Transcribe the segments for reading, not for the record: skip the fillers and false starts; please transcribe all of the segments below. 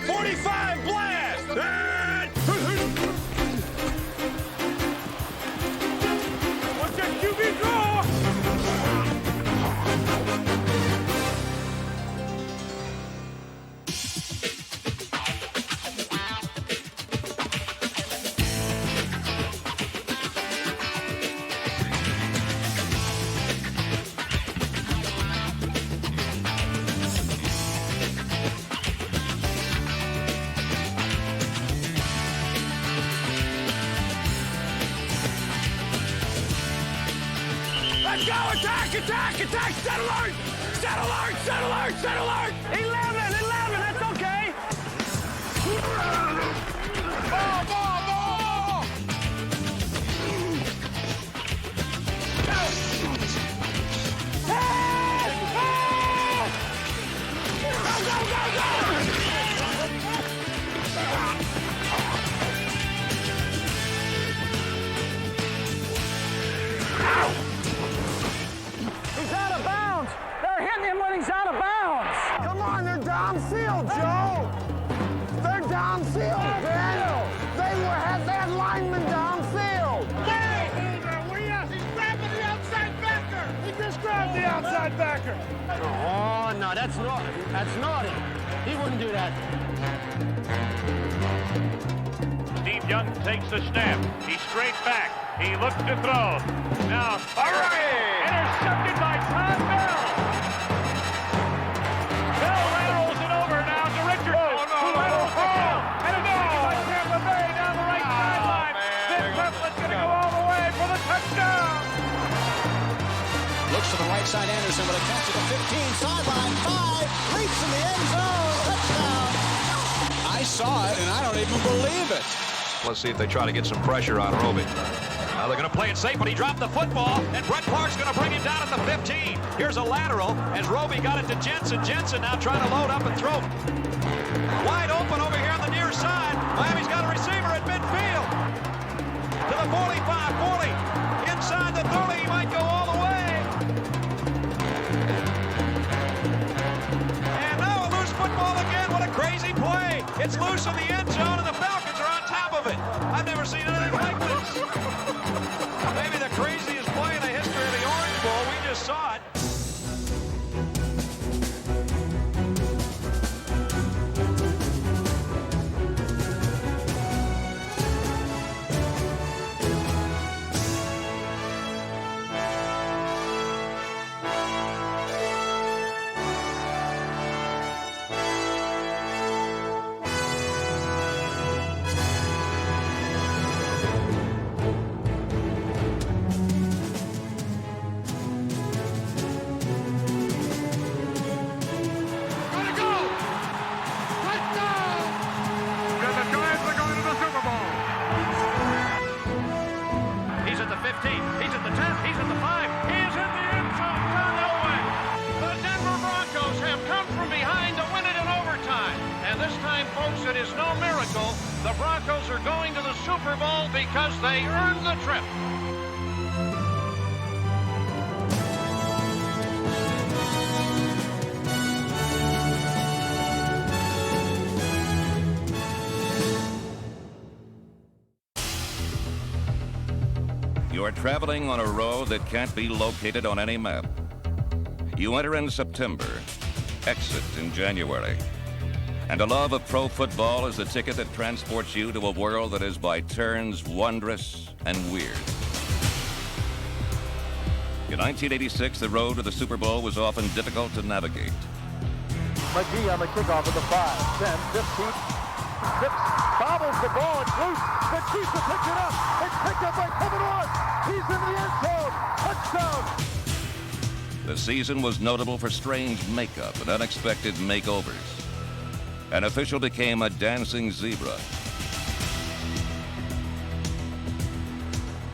45 blast! What's that QB draw? Let's go! Attack! Attack! Attack! Set alert! Set alert! Set alert! Set alert! 11! 11! That's okay! Ball! Ball! Ball! Hey! Hey! Go! Go! Go! Go! He's out of bounds. They're hitting him when he's out of bounds. Come on, they're downfield, Joe. They're downfield, Ben. They had linemen downfield. Hey, where you at? He's grabbing the outside backer. He just grabbed the outside backer. Oh, no, that's naughty. That's naughty. He wouldn't do that. Steve Young takes the snap. He's straight back. He looks to throw. Now, all right, intercepted by Todd Bell. Bell laterals it over now to Richardson. Who laterals it down. And it's taken by Tampa Bay down the right sideline. Then Copeland's going to go all the way for the touchdown. Looks to the right side, Anderson with a catch at the 15, sideline, 5, leaps in the end zone, touchdown. I saw it, and I don't even believe it. Let's see if they try to get some pressure on Roby. Now they're going to play it safe, but he dropped the football, and Brett Clark's going to bring him down at the 15. Here's a lateral as Roby got it to Jensen. Jensen now trying to load up and throw. Wide open over here on the near side. Miami's got a receiver at midfield. To the 45, 40. Inside the 30, he might go all the way. And now a loose football again. What a crazy play. It's loose in the end zone, and the Falcons are on top of it. I've never seen anything like this. Maybe the craziest play in the history of the Orange Bowl. We just saw it. It is no miracle. The Broncos are going to the Super Bowl because they earned the trip. You are traveling on a road that can't be located on any map. You enter in September, exit in January. And a love of pro football is the ticket that transports you to a world that is by turns wondrous and weird. In 1986, the road to the Super Bowl was often difficult to navigate. McGee on the kickoff at the 5, 10, 15, tips, bobbles the ball, it's loose. The Chiefs will pick it up. It's picked up by Kevin Ward. He's in the end zone. Touchdown. The season was notable for strange makeup and unexpected makeovers. An official became a dancing zebra.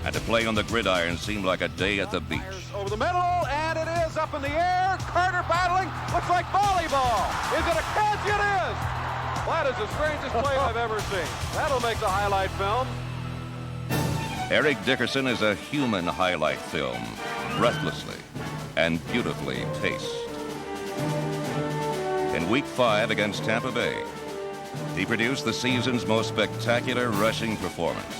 And to play on the gridiron seemed like a day at the beach. Over the middle, and it is up in the air. Carter battling. Looks like volleyball. Is it a catch? It is. That is the strangest play I've ever seen. That'll make the highlight film. Eric Dickerson is a human highlight film, breathlessly and beautifully paced. In Week 5 against Tampa Bay, He produced the season's most spectacular rushing performance,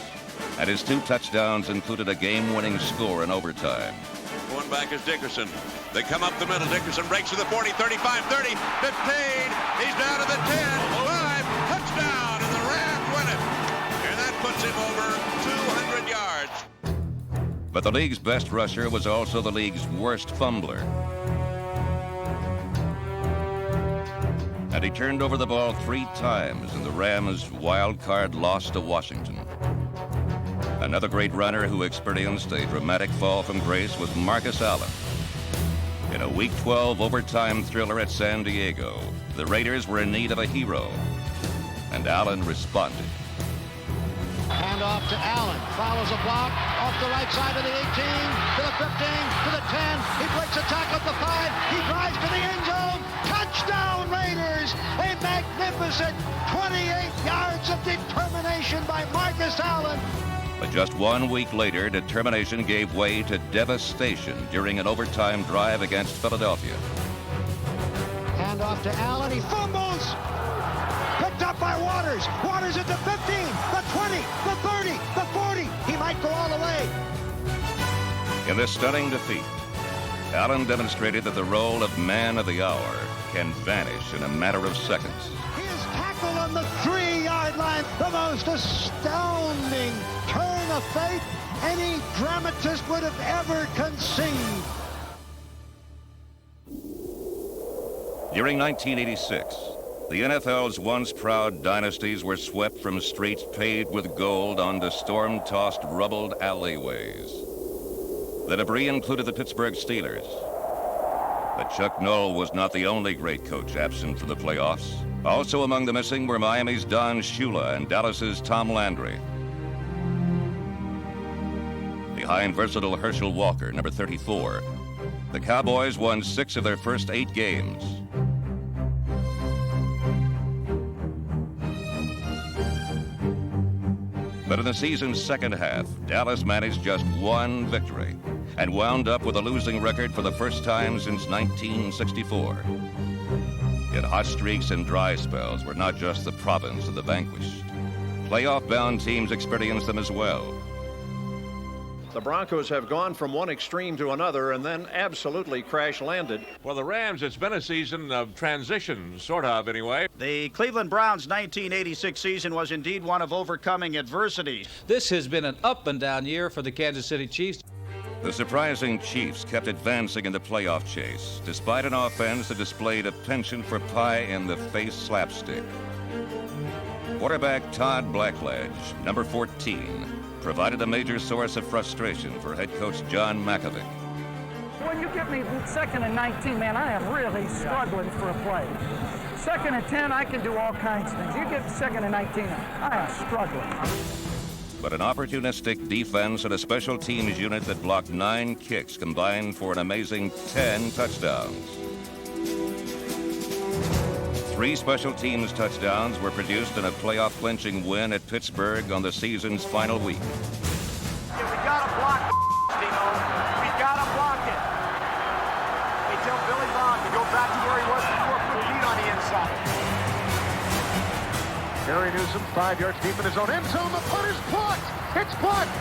and his 2 touchdowns included a game-winning score in overtime. One back is Dickerson. They come up the middle. Dickerson breaks to the 40, 35, 30, 15. He's down to the 10, 5, touchdown, and the Rams win it. And that puts him over 200 yards. But the league's best rusher was also the league's worst fumbler. And he turned over the ball 3 times in the Rams' wild card loss to Washington. Another great runner who experienced a dramatic fall from grace was Marcus Allen. In a Week 12 overtime thriller at San Diego, the Raiders were in need of a hero, and Allen responded. Hand off to Allen, follows a block, off the right side of the 18, to the 15, to the 10, he breaks a tackle at the 5, he drives to the end zone, touchdown Raiders! A magnificent 28 yards of determination by Marcus Allen. But just 1 week later, determination gave way to devastation during an overtime drive against Philadelphia. Hand off to Allen, he fumbles! Picked up by Waters. Waters at the 15, the 20, the 30, the 40. He might go all the way. In this stunning defeat, Allen demonstrated that the role of man of the hour can vanish in a matter of seconds. His tackle on the 3-yard line, the most astounding turn of fate any dramatist would have ever conceived. During 1986, the NFL's once proud dynasties were swept from streets paved with gold onto storm-tossed, rubbled alleyways. The debris included the Pittsburgh Steelers. But Chuck Noll was not the only great coach absent from the playoffs. Also among the missing were Miami's Don Shula and Dallas's Tom Landry. Behind versatile Herschel Walker, number 34, the Cowboys won 6 of their first 8 games. But in the season's second half, Dallas managed just 1 victory and wound up with a losing record for the first time since 1964. Yet hot streaks and dry spells were not just the province of the vanquished. Playoff-bound teams experienced them as well. The Broncos have gone from one extreme to another and then absolutely crash-landed. For the Rams, it's been a season of transition, sort of anyway. The Cleveland Browns' 1986 season was indeed one of overcoming adversity. This has been an up and down year for the Kansas City Chiefs. The surprising Chiefs kept advancing in the playoff chase, despite an offense that displayed a penchant for pie-in-the-face slapstick. Quarterback Todd Blackledge, number 14, provided a major source of frustration for head coach John Mackovic. When you get me 2nd and 19, man, I am really struggling for a play. 2nd and 10, I can do all kinds of things. You get 2nd and 19, I am struggling. But an opportunistic defense and a special teams unit that blocked 9 kicks combined for an amazing 10 touchdowns. 3 special teams touchdowns were produced in a playoff-clinching win at Pittsburgh on the season's final week. We gotta block Dino. We gotta block it. They tell Billy Bond to go back to where he was before, put feet on the inside. Gary Newsom, 5 yards deep in his own end zone. The punt is blocked. It's blocked.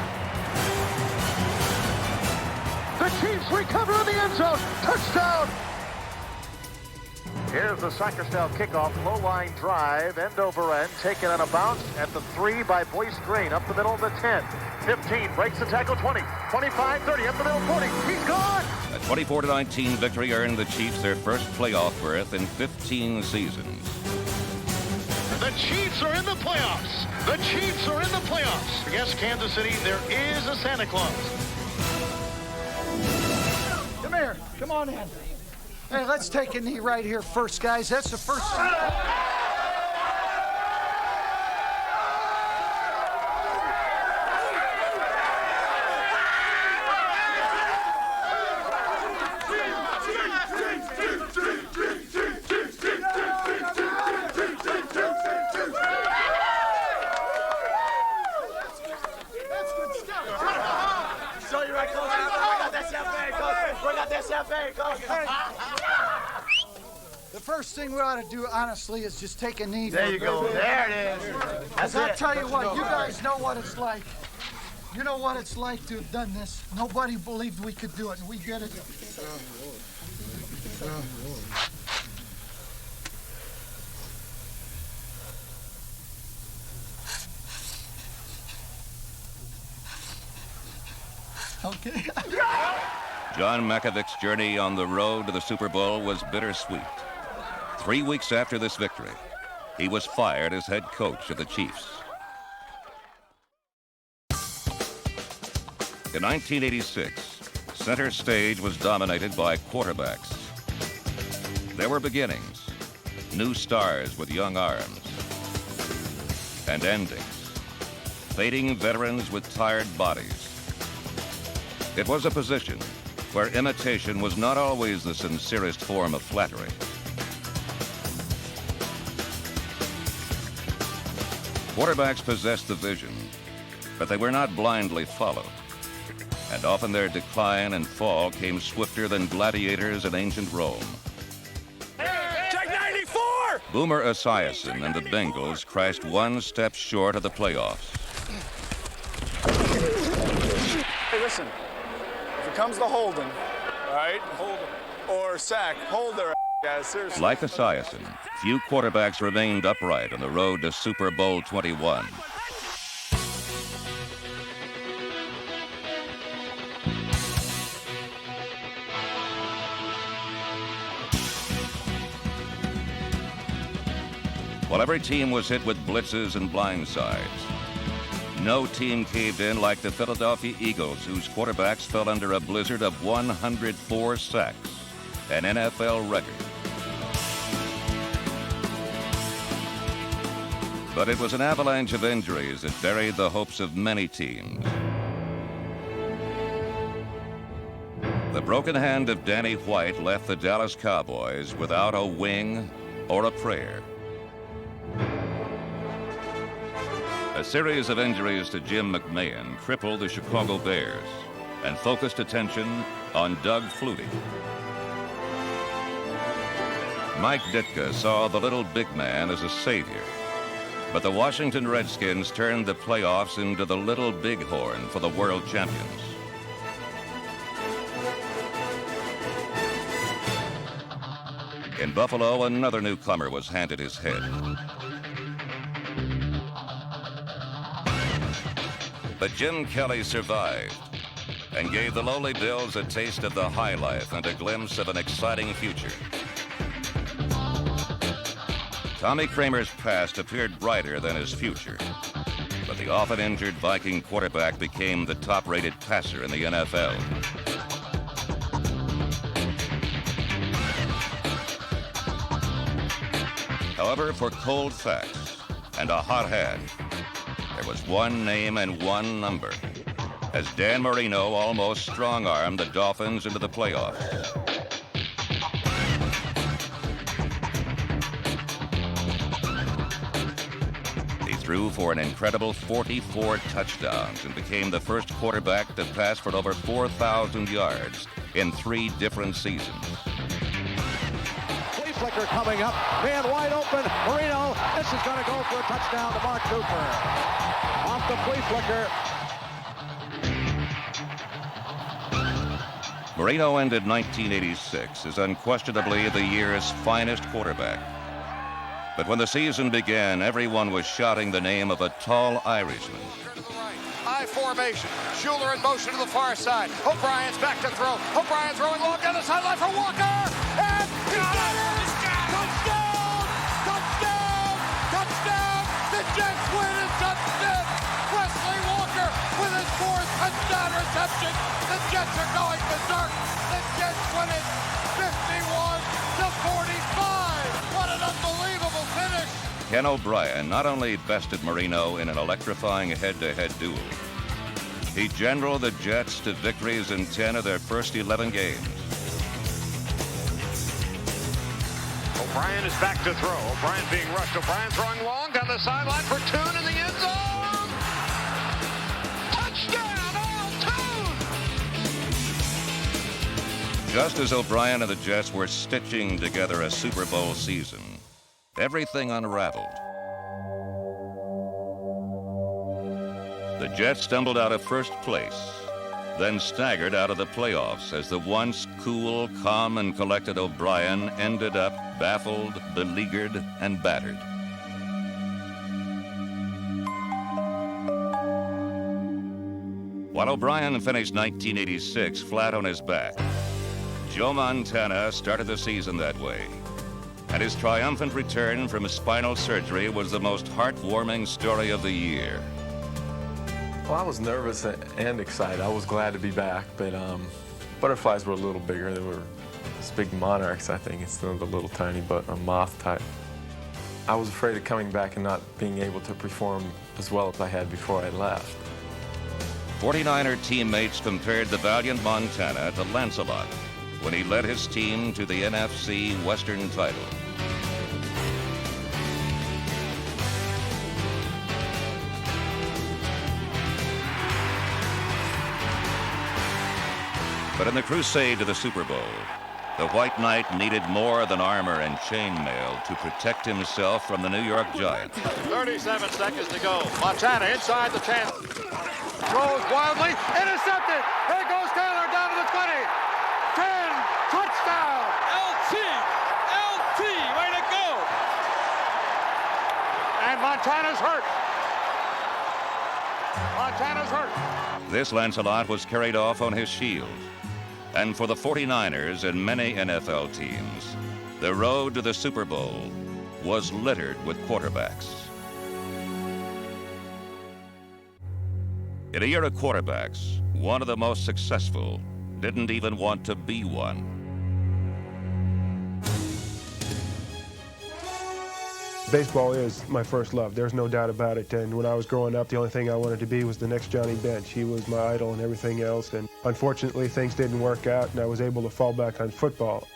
The Chiefs recover in the end zone. Touchdown. Here's the Soccer-style kickoff, low-line drive, end over end, taken on a bounce at the 3 by Boyce Green, up the middle of the 10. 15, breaks the tackle, 20, 25, 30, up the middle, 40, he's gone! A 24-19 victory earned the Chiefs their first playoff berth in 15 seasons. The Chiefs are in the playoffs! The Chiefs are in the playoffs! Yes, Kansas City, there is a Santa Claus. Come here, come on in. Hey, let's take a knee right here first, guys. That's the first. first thing we ought to do, honestly, is just take a knee. There you go. There it is. Because I'll tell you what, you guys know what it's like. You know what it's like to have done this. Nobody believed we could do it, and we did it. Okay. John Mackovic's journey on the road to the Super Bowl was bittersweet. 3 weeks after this victory, he was fired as head coach of the Chiefs. In 1986, center stage was dominated by quarterbacks. There were beginnings, new stars with young arms, and endings, fading veterans with tired bodies. It was a position where imitation was not always the sincerest form of flattery. Quarterbacks possessed the vision, but they were not blindly followed. And often their decline and fall came swifter than gladiators in ancient Rome. Check 94! Boomer Esiason and the Bengals crashed one step short of the playoffs. Hey, listen. If it comes to holding, all right, hold or sack, hold their guys, seriously. Like Esiason, few quarterbacks remained upright on the road to Super Bowl 21. While every team was hit with blitzes and blindsides, no team caved in like the Philadelphia Eagles, whose quarterbacks fell under a blizzard of 104 sacks, an NFL record. But it was an avalanche of injuries that buried the hopes of many teams. The broken hand of Danny White left the Dallas Cowboys without a wing or a prayer. A series of injuries to Jim McMahon crippled the Chicago Bears and focused attention on Doug Flutie. Mike Ditka saw the little big man as a savior, but the Washington Redskins turned the playoffs into the little bighorn for the world champions. In Buffalo, another newcomer was handed his head. But Jim Kelly survived and gave the lowly Bills a taste of the high life and a glimpse of an exciting future. Tommy Kramer's past appeared brighter than his future, but the often injured Viking quarterback became the top-rated passer in the NFL. However, for cold facts and a hot hand, there was one name and one number, as Dan Marino almost strong-armed the Dolphins into the playoffs. He threw for an incredible 44 touchdowns and became the first quarterback to pass for over 4,000 yards in 3 different seasons. Flea flicker coming up, man wide open, Marino, this is going to go for a touchdown to Mark Cooper. Off the flea flicker. Marino ended 1986 as unquestionably the year's finest quarterback. But when the season began, everyone was shouting the name of a tall Irishman. I formation. Schuler in motion to the far side. O'Brien's back to throw. O'Brien throwing long down the sideline for Walker. And he got it! Touchdown! Touchdown! Touchdown! The Jets win in touchdown! Wesley Walker with his 4th touchdown reception. The Jets are going berserk. The Jets win it 51-45. What an unbelievable finish. Ken O'Brien not only bested Marino in an electrifying head-to-head duel, he generaled the Jets to victories in 10 of their first 11 games. O'Brien is back to throw. O'Brien being rushed. O'Brien throwing long down the sideline for Toon in the end zone. Touchdown, Al Toon! Just as O'Brien and the Jets were stitching together a Super Bowl season, everything unraveled. The Jets stumbled out of first place, then staggered out of the playoffs as the once cool, calm, and collected O'Brien ended up baffled, beleaguered, and battered. While O'Brien finished 1986 flat on his back, Joe Montana started the season that way, and his triumphant return from spinal surgery was the most heartwarming story of the year. Well, I was nervous and excited. I was glad to be back, but butterflies were a little bigger. They were these big monarchs, I think, instead of the little tiny but a moth type. I was afraid of coming back and not being able to perform as well as I had before I left. 49er teammates compared the valiant Montana to Lancelot when he led his team to the NFC Western title. But in the crusade to the Super Bowl, the White Knight needed more than armor and chainmail to protect himself from the New York Giants. 37 seconds to go. Montana inside the 10. Throws wildly. Intercepted. Here goes Taylor down to the 20. 10. Touchdown. LT. Way to go. And Montana's hurt. This Lancelot was carried off on his shield. And for the 49ers and many NFL teams, the road to the Super Bowl was littered with quarterbacks. In a year of quarterbacks, one of the most successful didn't even want to be one. Baseball is my first love. There's no doubt about it. And when I was growing up, the only thing I wanted to be was the next Johnny Bench. He was my idol and everything else. And unfortunately, things didn't work out, and I was able to fall back on football.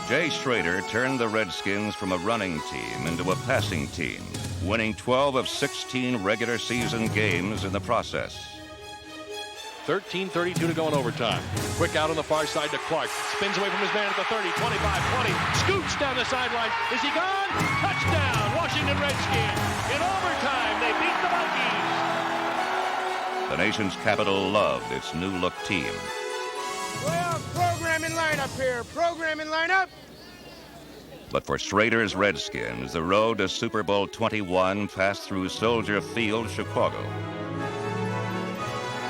Jay Schroeder turned the Redskins from a running team into a passing team, winning 12 of 16 regular season games in the process. 13:32 to go in overtime. Quick out on the far side to Clark. Spins away from his man at the 30, 25, 20. Scoots down the sideline. Is he gone? Touchdown, Washington Redskins. In overtime, they beat the Vikings. The nation's capital loved its new-look team. Well, programming lineup here. Programming lineup. But for Schrader's Redskins, the road to Super Bowl 21 passed through Soldier Field, Chicago.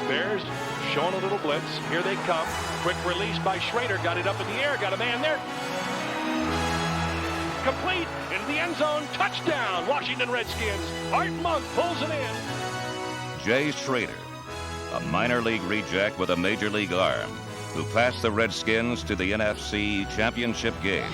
Bears showing a little blitz. Here they come. Quick release by Schrader. Got it up in the air. Got a man there. Complete into the end zone. Touchdown, Washington Redskins. Art Monk pulls it in. Jay Schrader, a minor league reject with a major league arm, who passed the Redskins to the NFC Championship game.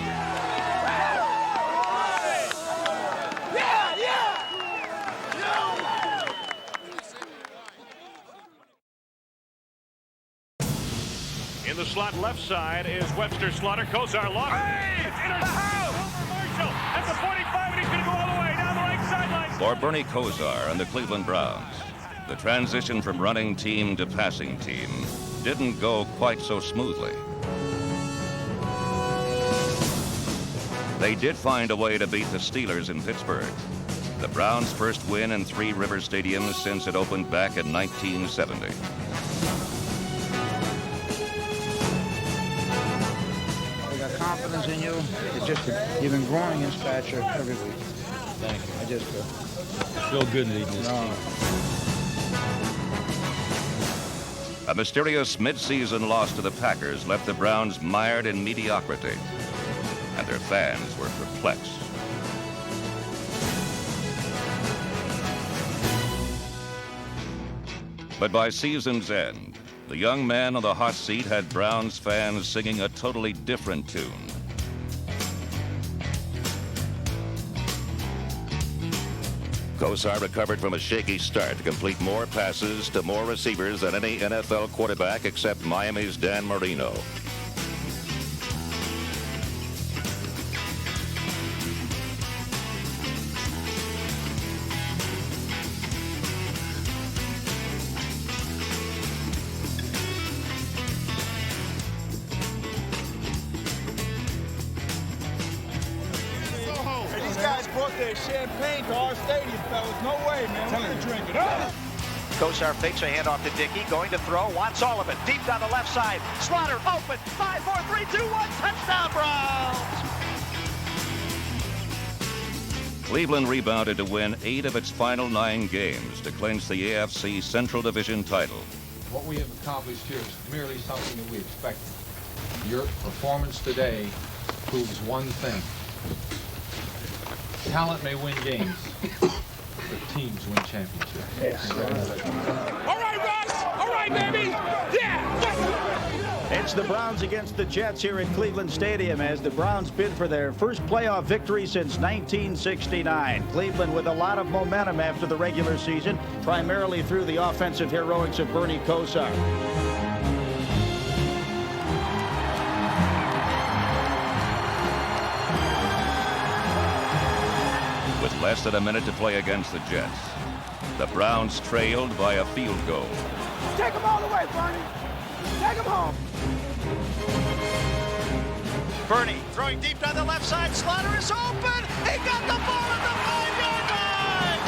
In the slot left side is Webster Slaughter. Kosar lost. Hey! It's intercepted over Marshall at the 45, and he's going to go all the way down the right sideline. For Bernie Kosar and the Cleveland Browns, the transition from running team to passing team didn't go quite so smoothly. They did find a way to beat the Steelers in Pittsburgh, the Browns' first win in Three Rivers Stadium since it opened back in 1970. Confidence in you. It's just you've been growing in stature every week. Thank you. I just feel good eating this team. A mysterious mid-season loss to the Packers left the Browns mired in mediocrity, and their fans were perplexed. But by season's end, the young man on the hot seat had Browns fans singing a totally different tune. Kosar recovered from a shaky start to complete more passes to more receivers than any NFL quarterback except Miami's Dan Marino. there's champagne to our stadium, fellas. No way, man. We're gonna drink it. Kosar fakes a handoff to Dickey, going to throw, wants all of it. Deep down the left side. Slaughter open. 5, 4, 3, 2, 1. Touchdown, Browns! Cleveland rebounded to win 8 of its final 9 games to clinch the AFC Central Division title. What we have accomplished here is merely something that we expected. Your performance today proves one thing. Talent may win games, but teams win championships. Yes. All right, Russ! All right, baby! Yeah! It's the Browns against the Jets here at Cleveland Stadium as the Browns bid for their first playoff victory since 1969. Cleveland with a lot of momentum after the regular season, primarily through the offensive heroics of Bernie Kosar. With less than a minute to play against the Jets, the Browns trailed by a field goal. Take him all the way, Bernie. Take him home. Bernie throwing deep down the left side. Slaughter is open. He got the ball at the 5-yard line.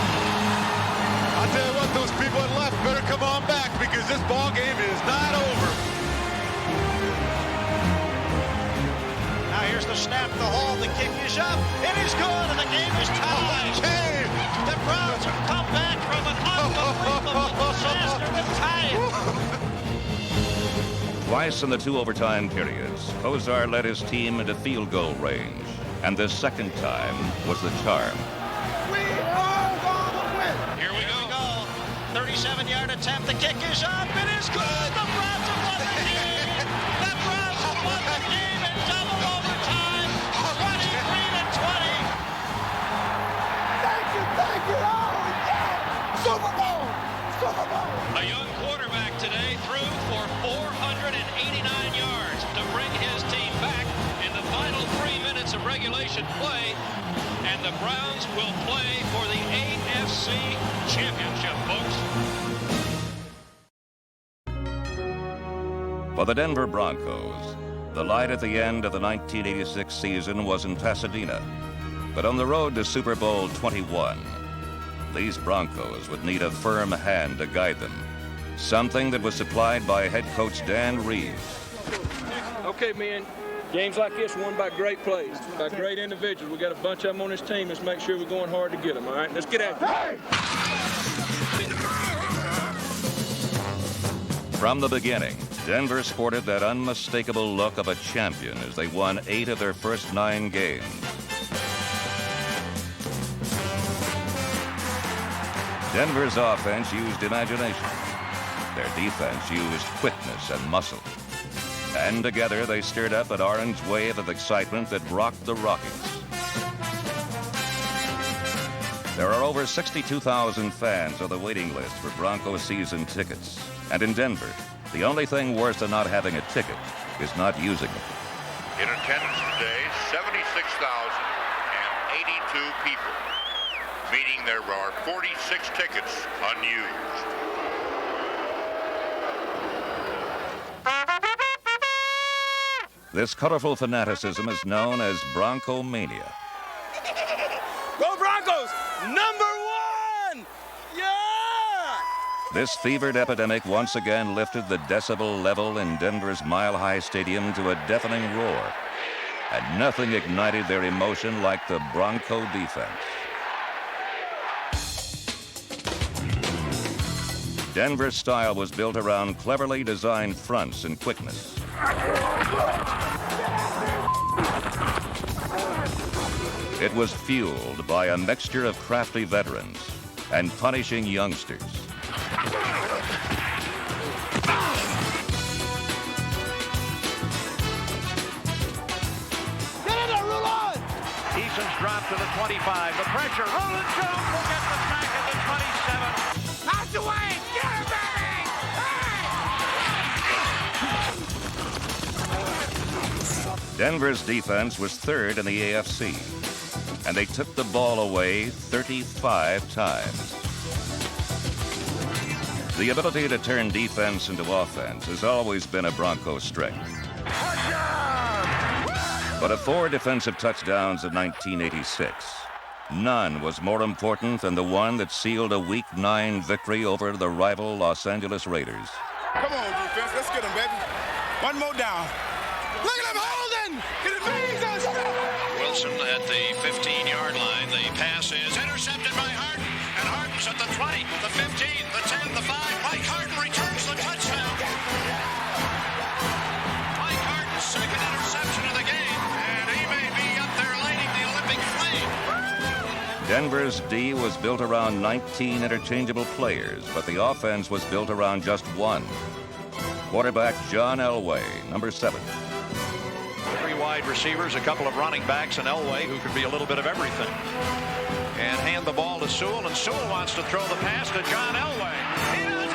I'll tell you what, those people at left better come on back because this ball game is not over. Now here's the snap, the haul, the kick is up. It is good, and the game is tied. The Browns have come back from an unbelievable disaster to tie it. Twice in the 2 overtime periods, Kosar led his team into field goal range, and the second time was the charm. We are going to win. Here we go. 37-yard attempt. The kick is up. It is good. The Browns have won the game. The Browns have won the game in double overtime. 23-20. Thank you. Oh, yeah. Super Bowl. A young quarterback today threw for 489 yards to bring his team back in the final 3 minutes of regulation play, and the Browns will play for the AFC Championship, folks. For the Denver Broncos, the light at the end of the 1986 season was in Pasadena, but on the road to Super Bowl 21, these Broncos would need a firm hand to guide them, something that was supplied by head coach Dan Reeves. Okay, man. Games like this won by great plays, by great individuals. We got a bunch of them on this team. Let's make sure we're going hard to get them, all right? Let's get after it. From the beginning, Denver sported that unmistakable look of a champion as they won 8 of their first 9 games. Denver's offense used imagination. Their defense used quickness and muscle. And together they stirred up an orange wave of excitement that rocked the Rockies. There are over 62,000 fans on the waiting list for Broncos season tickets. And in Denver, the only thing worse than not having a ticket is not using it. In attendance today, 76,082 people, meaning there are 46 tickets unused. This colorful fanaticism is known as Broncomania. Go Broncos! #1! Yeah! This fevered epidemic once again lifted the decibel level in Denver's Mile High Stadium to a deafening roar. And nothing ignited their emotion like the Bronco defense. Denver's style was built around cleverly designed fronts and quickness. It was fueled by a mixture of crafty veterans and punishing youngsters. Get in there, Rulon! Eason's dropped to the 25. The pressure. Roland Jones will get the sack at the 27. Out the way! Get him, baby! Denver's defense was third in the AFC, and they took the ball away 35 times. The ability to turn defense into offense has always been a Broncos strength. But of 4 defensive touchdowns in 1986, None was more important than the one that sealed a Week 9 victory over the rival Los Angeles Raiders. Come on, defense. Let's get him, baby. One more down. Look at him holding! Jesus! Wilson at the 15-yard line. The pass is intercepted by Harden, and Harden's at the 20, the 15, the 10, the 5. Mike Harden returns the touchdown. Mike Harden's second interception of the game, and he may be up there lighting the Olympic flame. Denver's D was built around 19 interchangeable players, but the offense was built around just one. Quarterback John Elway, number 7. 3 wide receivers, a couple of running backs, and Elway, who could be a little bit of everything. And hand the ball to Sewell, and Sewell wants to throw the pass to John Elway. He does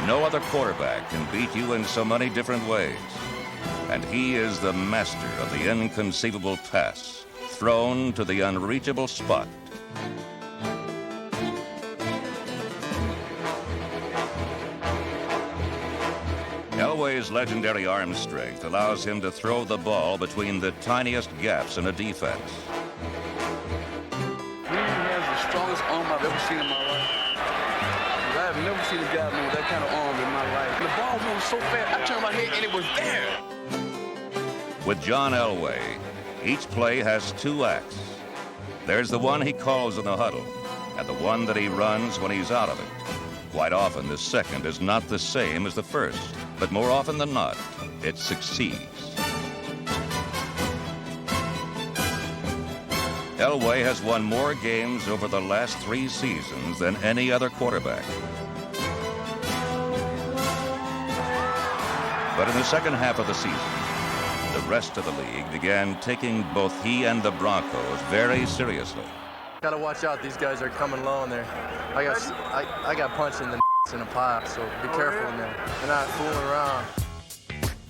it. No other quarterback can beat you in so many different ways. And he is the master of the inconceivable pass, thrown to the unreachable spot. Elway's legendary arm strength allows him to throw the ball between the tiniest gaps in a defense. He has the strongest arm I've ever seen in my life. I have never seen a guy move that kind of arm in my life. The ball moves so fast, I turned my head and it was there. With John Elway, each play has 2 acts. There's the one he calls in the huddle, and the one that he runs when he's out of it. Quite often, the second is not the same as the first, but more often than not, it succeeds. Elway has won more games over the last 3 seasons than any other quarterback. But in the second half of the season, the rest of the league began taking both he and the Broncos very seriously. Gotta watch out, these guys are coming low in there. I got punched in the in a pop, so be careful in there. They're not fooling around.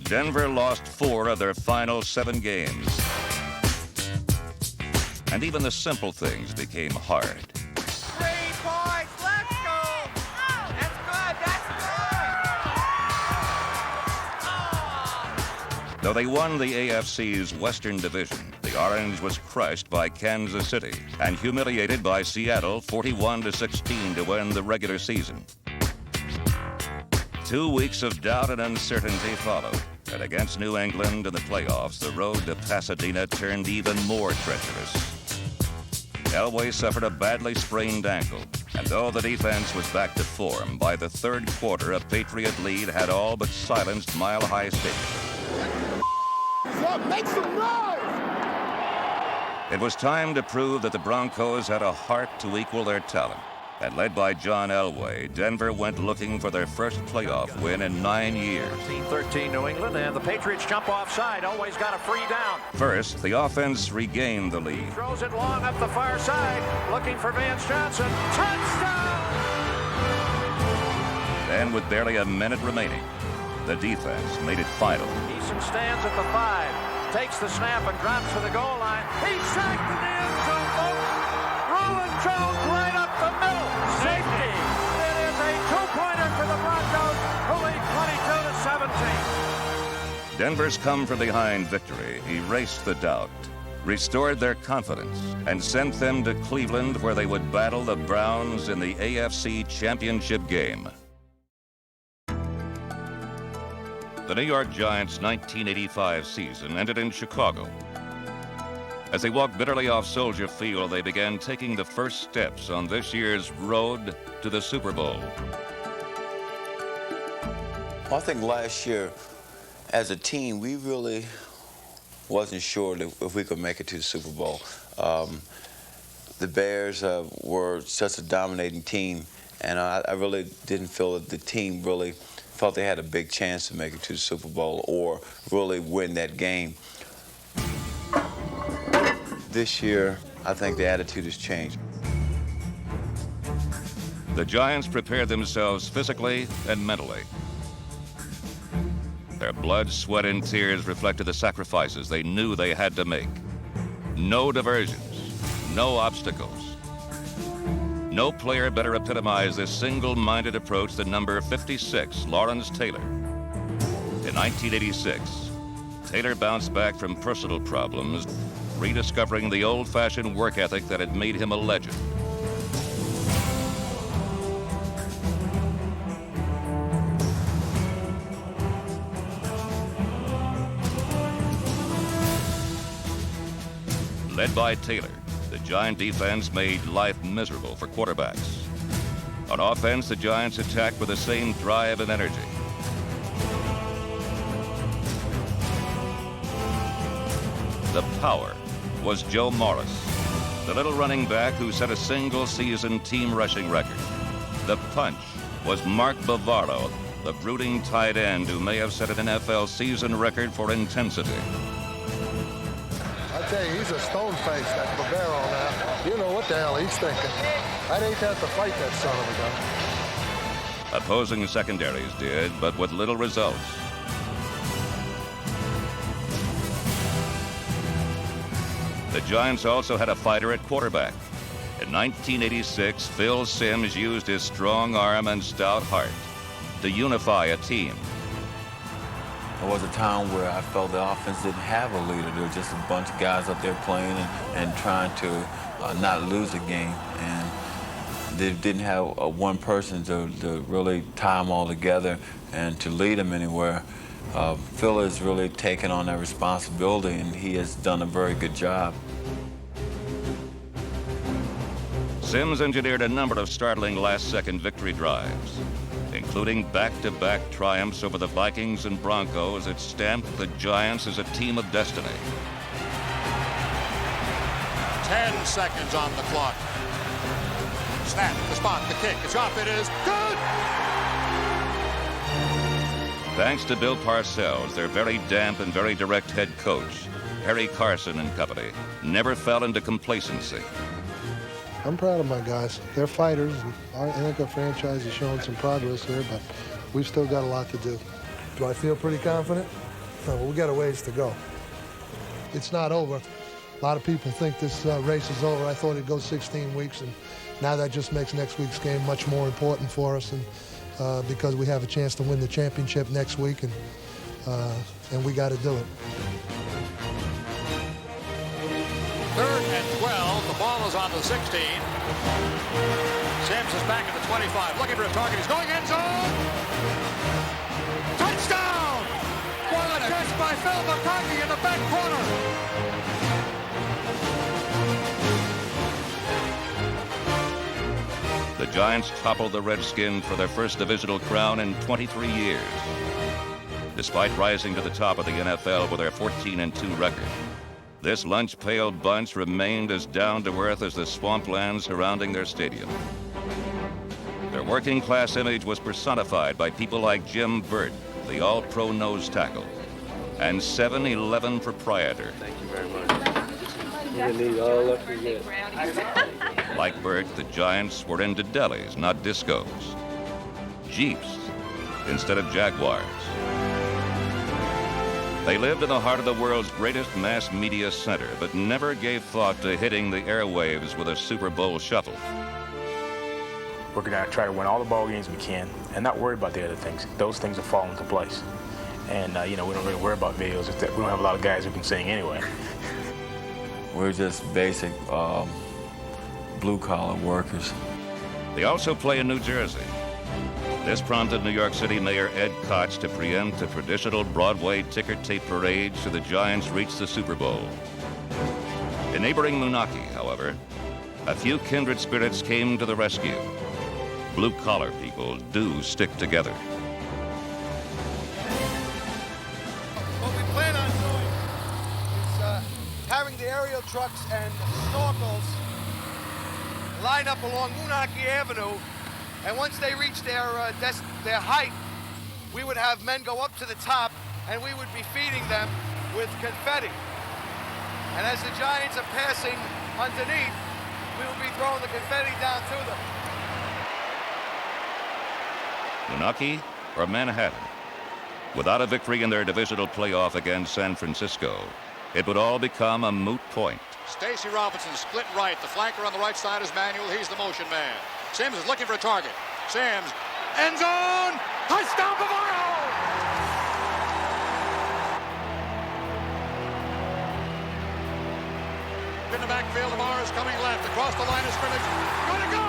Denver lost 4 of their final 7 games. And even the simple things became hard. 3 points, let's go! That's good, that's good! Though they won the AFC's Western Division, the Orange was crushed by Kansas City and humiliated by Seattle 41-16 to win the regular season. 2 weeks of doubt and uncertainty followed, and against New England in the playoffs, the road to Pasadena turned even more treacherous. Elway suffered a badly sprained ankle, and though the defense was back to form, by the 3rd quarter, a Patriot lead had all but silenced Mile High Stadium. Make some noise! It was time to prove that the Broncos had a heart to equal their talent. And led by John Elway, Denver went looking for their first playoff win in 9 years. 13 New England, and the Patriots jump offside. Elway's got a free down. First, the offense regained the lead. Throws it long up the far side, looking for Vance Johnson. Touchdown! Then, with barely a minute remaining, the defense made it final. Eason stands at the 5, takes the snap and drops to the goal line. He's sacked in the end zone, folks. Roland Jones right up the middle. Safety. It is a 2-pointer for the Broncos, who lead 22-17. Denver's come-from-behind victory erased the doubt, restored their confidence, and sent them to Cleveland, where they would battle the Browns in the AFC Championship game. The New York Giants' 1985 season ended in Chicago. As they walked bitterly off Soldier Field, they began taking the first steps on this year's road to the Super Bowl. I think last year, as a team, we really wasn't sure if we could make it to the Super Bowl. The Bears were such a dominating team, and I really didn't feel that the team really felt they had a big chance to make it to the Super Bowl or really win that game. This year, I think the attitude has changed. The Giants prepared themselves physically and mentally. Their blood, sweat, and tears reflected the sacrifices they knew they had to make. No diversions, no obstacles. No player better epitomized this single-minded approach than number 56, Lawrence Taylor. In 1986, Taylor bounced back from personal problems rediscovering the old-fashioned work ethic that had made him a legend. Led by Taylor, the Giant defense made life miserable for quarterbacks. On offense, the Giants attacked with the same drive and energy. The power was Joe Morris, the little running back who set a single-season team rushing record. The punch was Mark Bavaro, the brooding tight end who may have set an NFL season record for intensity. I tell you, he's a stone face, that Bavaro now. You know what the hell he's thinking. I'd hate to have to fight that son of a gun. Opposing secondaries did, but with little results. The Giants also had a fighter at quarterback. In 1986, Phil Simms used his strong arm and stout heart to unify a team. There was a time where I felt the offense didn't have a leader. There were just a bunch of guys up there playing and trying to not lose a game. And they didn't have one person to really tie them all together and to lead them anywhere. Phil has really taken on that responsibility, and he has done a very good job. Simms engineered a number of startling last-second victory drives, including back-to-back triumphs over the Vikings and Broncos that stamped the Giants as a team of destiny. 10 seconds on the clock. Snap, the spot, the kick, it's off, it is good! Thanks to Bill Parcells, their very damp and very direct head coach, Harry Carson and company never fell into complacency. I'm proud of my guys. They're fighters. I think our franchise is showing some progress here, but we've still got a lot to do. Do I feel pretty confident? No, we got a ways to go. It's not over. A lot of people think this race is over. I thought it'd go 16 weeks, and now that just makes next week's game much more important for us, and because we have a chance to win the championship next week, and we got to do it. 3rd and 12. The ball is on the 16. Simms is back at the 25, looking for a target. He's going end zone. Touchdown! What a catch by Phil McCarthy in the back corner. The Giants toppled the Redskins for their first divisional crown in 23 years, despite rising to the top of the NFL with their 14-2 record. This lunch pail bunch remained as down-to-earth as the swampland surrounding their stadium. Their working-class image was personified by people like Jim Burt, the all-pro nose tackle, and 7-Eleven proprietor. Thank you very much. You're gonna need all luck you get. Like Burt, the Giants were into delis, not discos. Jeeps instead of Jaguars. They lived in the heart of the world's greatest mass media center, but never gave thought to hitting the airwaves with a Super Bowl shuffle. We're going to try to win all the ball games we can and not worry about the other things. Those things will fall into place. And, we don't really worry about videos. We don't have a lot of guys who can sing anyway. We're just basic blue-collar workers. They also play in New Jersey. This prompted New York City Mayor Ed Koch to preempt a traditional Broadway ticker tape parade should the Giants reach the Super Bowl. In neighboring Moonachie, however, a few kindred spirits came to the rescue. Blue-collar people do stick together. What we plan on doing is having the aerial trucks and snorkels line up along Moonachie Avenue. And once they reach their height, we would have men go up to the top, and we would be feeding them with confetti. And as the Giants are passing underneath, we will be throwing the confetti down to them. Moonachie or Manhattan? Without a victory in their divisional playoff against San Francisco, it would all become a moot point. Stacy Robinson split right. The flanker on the right side is Manuel. He's the motion man. Simms is looking for a target. Simms, end zone, touchdown Bavaro! line of scrimmage. Gonna go!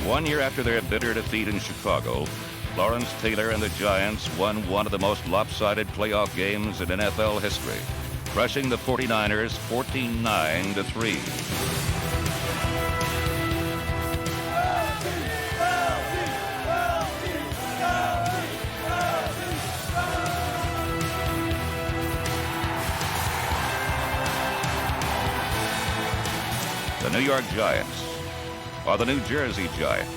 One year after their bitter defeat in Chicago, Lawrence Taylor and the Giants won one of the most lopsided playoff games in NFL history, crushing the 49ers 14-9-3. The New York Giants are the New Jersey Giants.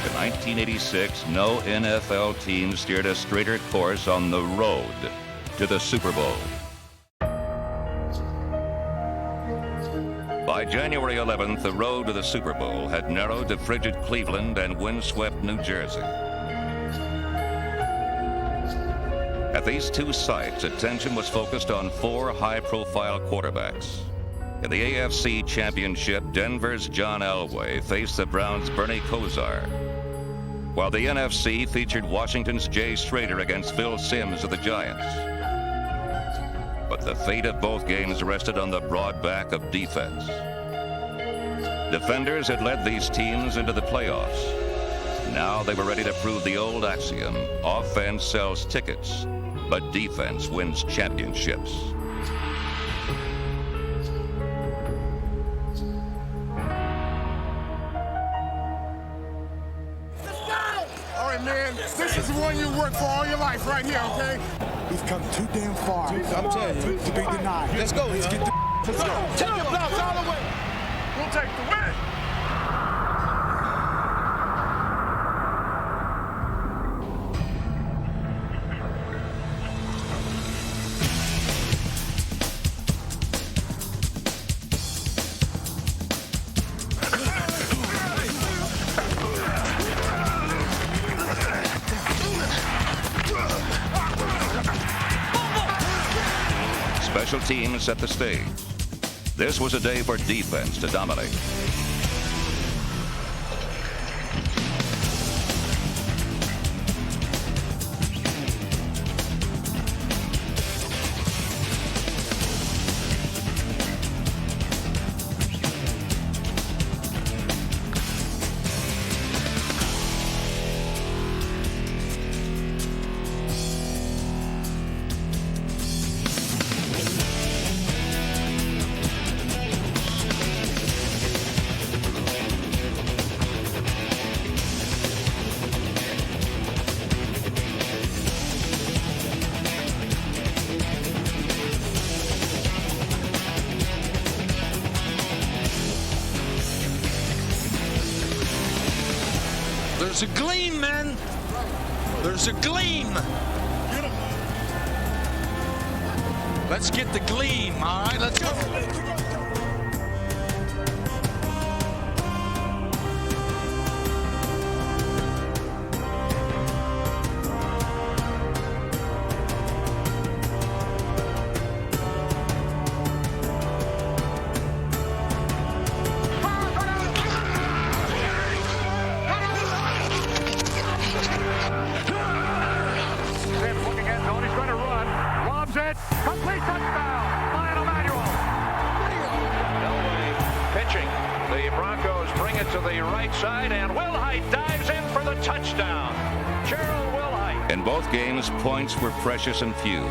In 1986, no NFL team steered a straighter course on the road to the Super Bowl. By January 11th, the road to the Super Bowl had narrowed to frigid Cleveland and windswept New Jersey. At these two sites, attention was focused on four high-profile quarterbacks. In the AFC Championship, Denver's John Elway faced the Browns' Bernie Kosar, while the NFC featured Washington's Jay Schroeder against Phil Simms of the Giants. But the fate of both games rested on the broad back of defense. Defenders had led these teams into the playoffs. Now they were ready to prove the old axiom: offense sells tickets, but defense wins championships. Man, this is the one you work for all your life right here, okay? We've come too damn far. I'm telling you, to be denied. Let's go. Let's get the let's go. Take your blouse all the way. We'll take the win. Special teams set the stage. This was a day for defense to dominate. There's a gleam, man. There's a gleam. Let's get the gleam, all right? Let's go. Complete touchdown, Lionel Manuel. Elway pitching. The Broncos bring it to the right side, and Wilhite dives in for the touchdown. Gerald Wilhite. In both games, points were precious and few.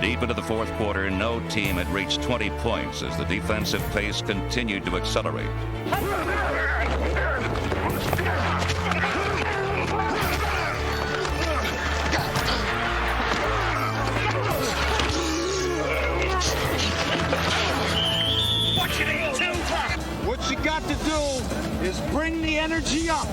Deep into the fourth quarter, no team had reached 20 points as the defensive pace continued to accelerate. What you got to do is bring the energy up.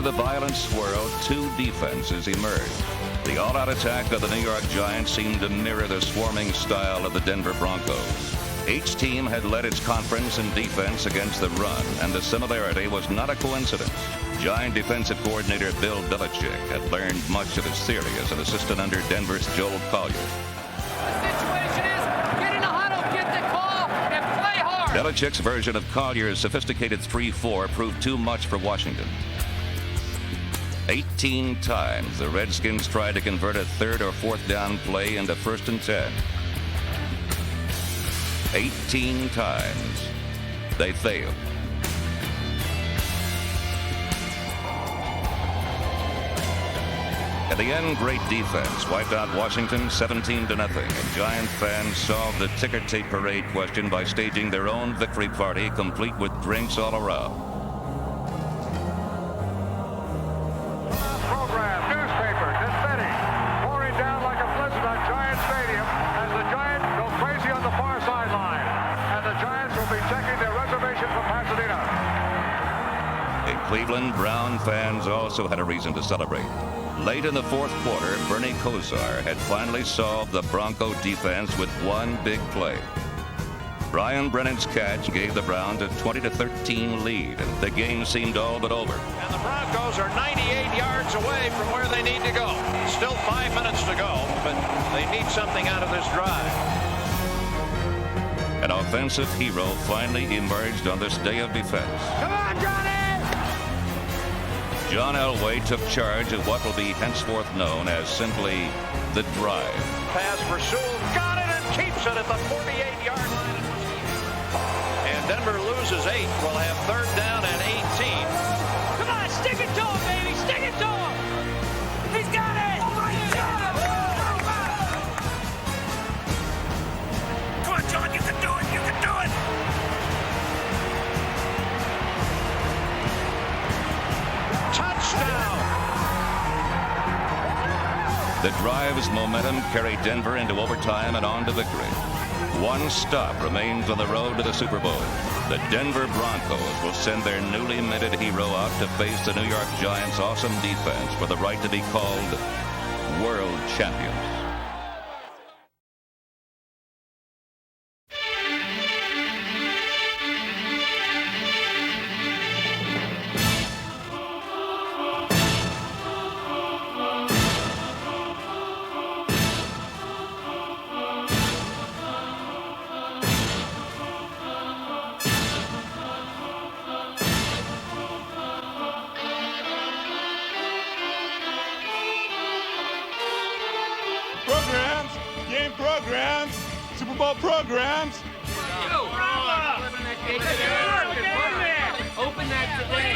of the violent swirl, two defenses emerged. The all-out attack of the New York Giants seemed to mirror the swarming style of the Denver Broncos. Each team had led its conference in defense against the run, and the similarity was not a coincidence. Giant defensive coordinator Bill Belichick had learned much of his theory as an assistant under Denver's Joel Collier. The situation is get in the huddle, get the call, and play hard. Belichick's version of Collier's sophisticated 3-4 proved too much for Washington. 18 times the Redskins tried to convert a third or fourth down play into 1st and 10. 18 times they failed. At the end, great defense wiped out Washington 17-0, and Giant fans solved the ticker tape parade question by staging their own victory party, complete with drinks all around. Program, newspaper, confetti, pouring down like a blizzard on Giant Stadium as the Giants go crazy on the far sideline. And the Giants will be checking their reservation from Pasadena. In Cleveland, Brown fans also had a reason to celebrate. Late in the fourth quarter, Bernie Kosar had finally solved the Bronco defense with one big play. Brian Brennan's catch gave the Browns a 20-13 lead, and the game seemed all but over. And the Broncos are 98 yards away from where they need to go. Still 5 minutes to go, but they need something out of this drive. An offensive hero finally emerged on this day of defense. Come on, Johnny! John Elway took charge of what will be henceforth known as simply the drive. Pass for Sewell, got it and keeps it at the 48-yard line. And Denver loses 8. We'll have 3rd down and 18. Come on, stick it to him, baby! Stick it to him! He's got it! Come on, John, you can do it! You can do it! Touchdown! The drive's momentum carried Denver into overtime and on to victory. One stop remains on the road to the Super Bowl. The Denver Broncos will send their newly minted hero out to face the New York Giants' awesome defense for the right to be called world champions. Programs, game programs, Super Bowl programs. Open that today.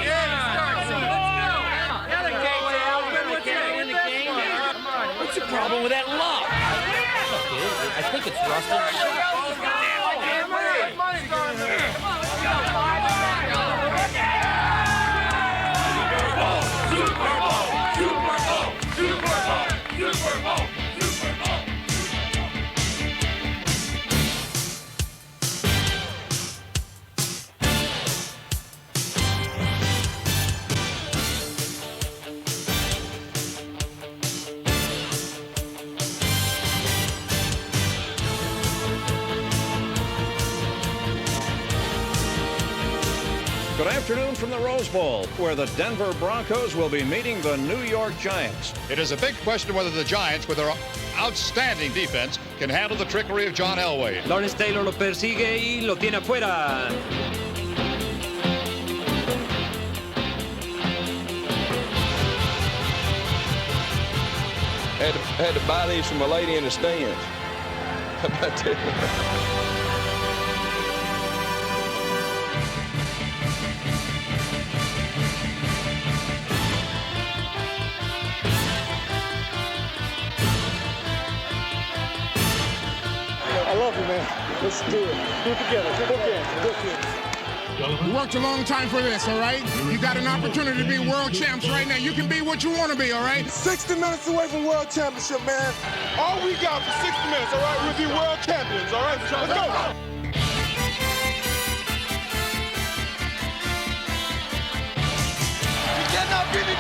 What's the problem with that lock? I think it's rusted. Good afternoon from the Rose Bowl, where the Denver Broncos will be meeting the New York Giants. It is a big question whether the Giants, with their outstanding defense, can handle the trickery of John Elway. Lawrence Taylor lo persigue y lo tiene afuera. Had to buy these from a lady in the stands. How about that? I love you, man. Let's do it. Do it together. We worked a long time for this, all right? You got an opportunity to be world champs right now. You can be what you want to be, all right? 60 minutes away from world championship, man. All we got for 60 minutes, all right? We'll be world champions, all right? Let's go. You cannot be the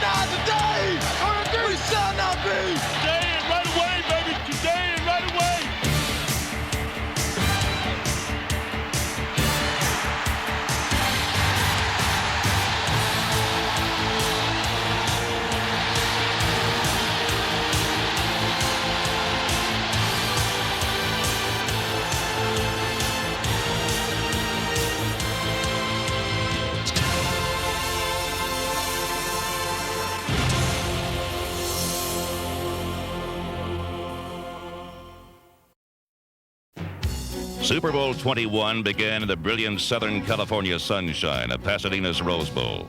Super Bowl 21 began in the brilliant Southern California sunshine of Pasadena's Rose Bowl.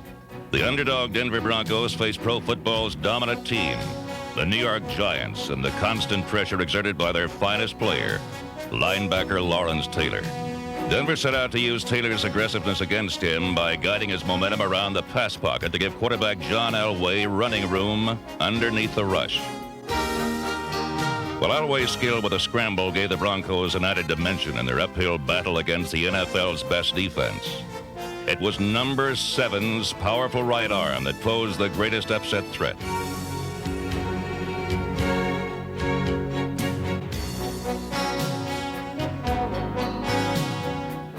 The underdog Denver Broncos faced pro football's dominant team, the New York Giants, and the constant pressure exerted by their finest player, linebacker Lawrence Taylor. Denver set out to use Taylor's aggressiveness against him by guiding his momentum around the pass pocket to give quarterback John Elway running room underneath the rush. Well, Elway's skill with a scramble gave the Broncos an added dimension in their uphill battle against the NFL's best defense. It was number 7's powerful right arm that posed the greatest upset threat.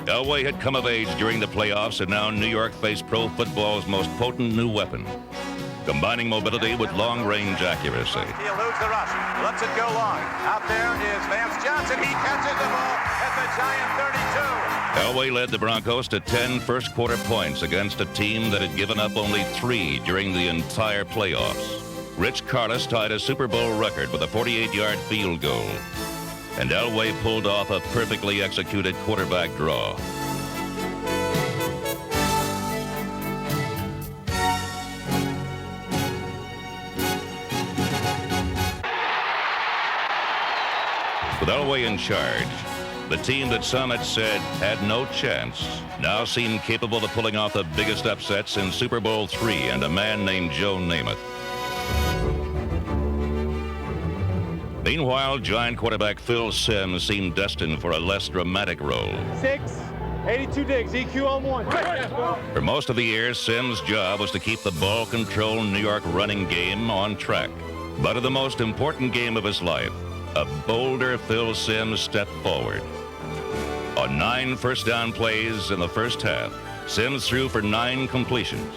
Elway had come of age during the playoffs, and now New York faced pro football's most potent new weapon, combining mobility with long-range accuracy. He eludes the rush, lets it go long. Out there is Vance Johnson. He catches the ball at the Giant 32. Elway led the Broncos to 10 first-quarter points against a team that had given up only 3 during the entire playoffs. Rich Karlis tied a Super Bowl record with a 48-yard field goal, and Elway pulled off a perfectly executed quarterback draw. With Elway in charge, the team that some had said had no chance now seemed capable of pulling off the biggest upsets in Super Bowl III and a man named Joe Namath. Meanwhile, Giant quarterback Phil Simms seemed destined for a less dramatic role. 6, 82 digs, EQ on 1. For most of the year, Simms' job was to keep the ball-controlled New York running game on track. But in the most important game of his life, a bolder Phil Simms stepped forward. On 9 first-down plays in the first half, Simms threw for 9 completions.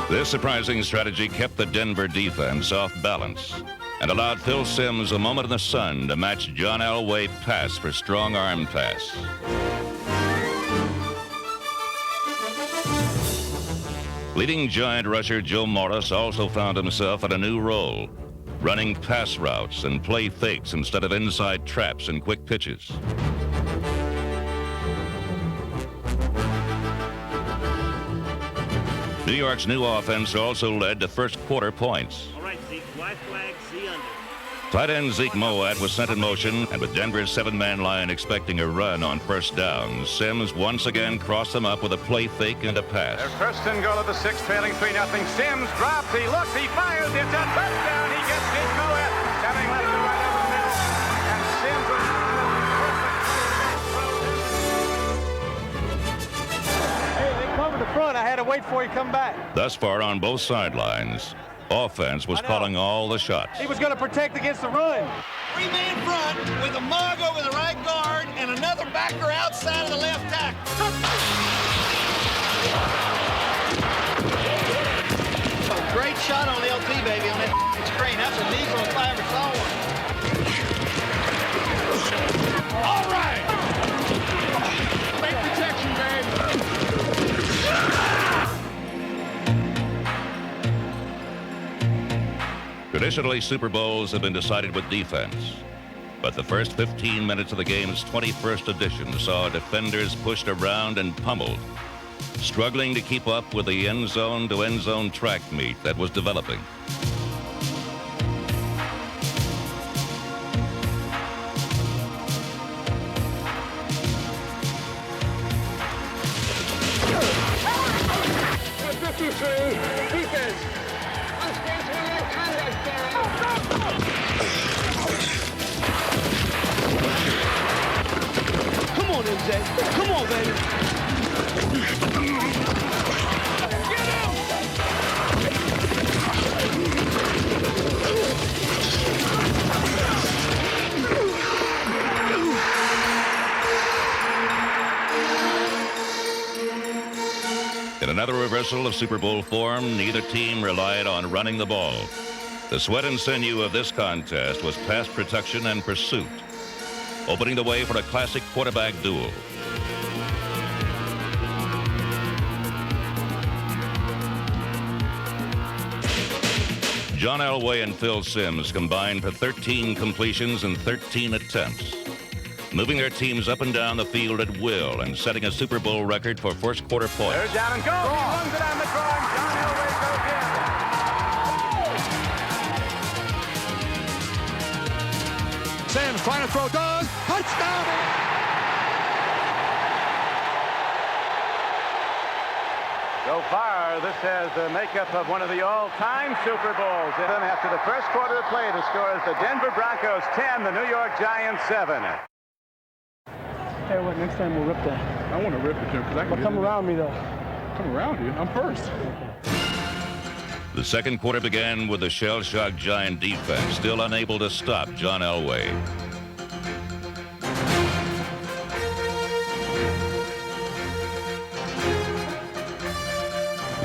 This surprising strategy kept the Denver defense off balance and allowed Phil Simms a moment in the sun to match John Elway's pass for strong arm pass. Leading Giant rusher Joe Morris also found himself in a new role, running pass routes and play fakes instead of inside traps and quick pitches. New York's new offense also led to first quarter points. All right, Zeke, white flag, Z under. Tight end Zeke Moat was sent in motion, and with Denver's 7-man line expecting a run on first down, Simms once again crossed them up with a play fake and a pass. Their first and goal of the 6th, trailing 3-0. Simms drops, he looks, he fires, it's a touchdown. He gets Zeke Moat, having left it right over the middle, and Simms was The front, I had to wait for you to come back. Thus far on both sidelines, offense was calling all the shots. He was going to protect against the run. 3-man front with a mug over the right guard and another backer outside of the left tackle. Oh, great shot on LT, baby, on that screen. That's a diesel if I ever saw one. All right. Make protection, baby. Traditionally, Super Bowls have been decided with defense. But the first 15 minutes of the game's 21st edition saw defenders pushed around and pummeled, struggling to keep up with the end-zone-to-end zone track meet that was developing. Defense. Come on, MJ. Come on, baby. Get him! In another reversal of Super Bowl form, neither team relied on running the ball. The sweat and sinew of this contest was pass protection and pursuit, opening the way for a classic quarterback duel. John Elway and Phil Simms combined for 13 completions and 13 attempts, moving their teams up and down the field at will and setting a Super Bowl record for first quarter points. There's down and go. He runs it on the draw, and John Elway goes in. Simms trying to throw, does. Touchdown! So far, this has the makeup of one of the all-time Super Bowls. And then after the first quarter of play, the score is the Denver Broncos 10, the New York Giants 7. Hey, what, next time we'll rip that. I want to rip it, Jim, because I can. But come around me, though. Come around you? I'm first. The second quarter began with the shell-shocked Giant defense still unable to stop John Elway.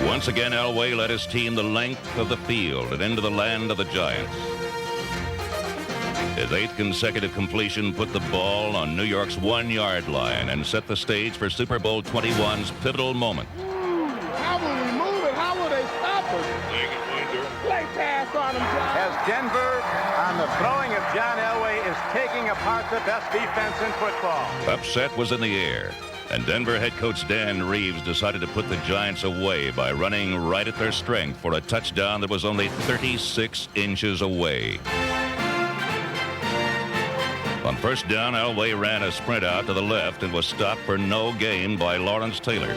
Once again, Elway led his team the length of the field and into the land of the Giants. His 8th consecutive completion put the ball on New York's 1-yard line and set the stage for Super Bowl 21's pivotal moment. How will we move it? How will they stop us? Play pass on them, John. As Denver, on the throwing of John Elway, is taking apart the best defense in football. Upset was in the air, and Denver head coach Dan Reeves decided to put the Giants away by running right at their strength for a touchdown that was only 36 inches away. On first down, Elway ran a sprint out to the left and was stopped for no gain by Lawrence Taylor.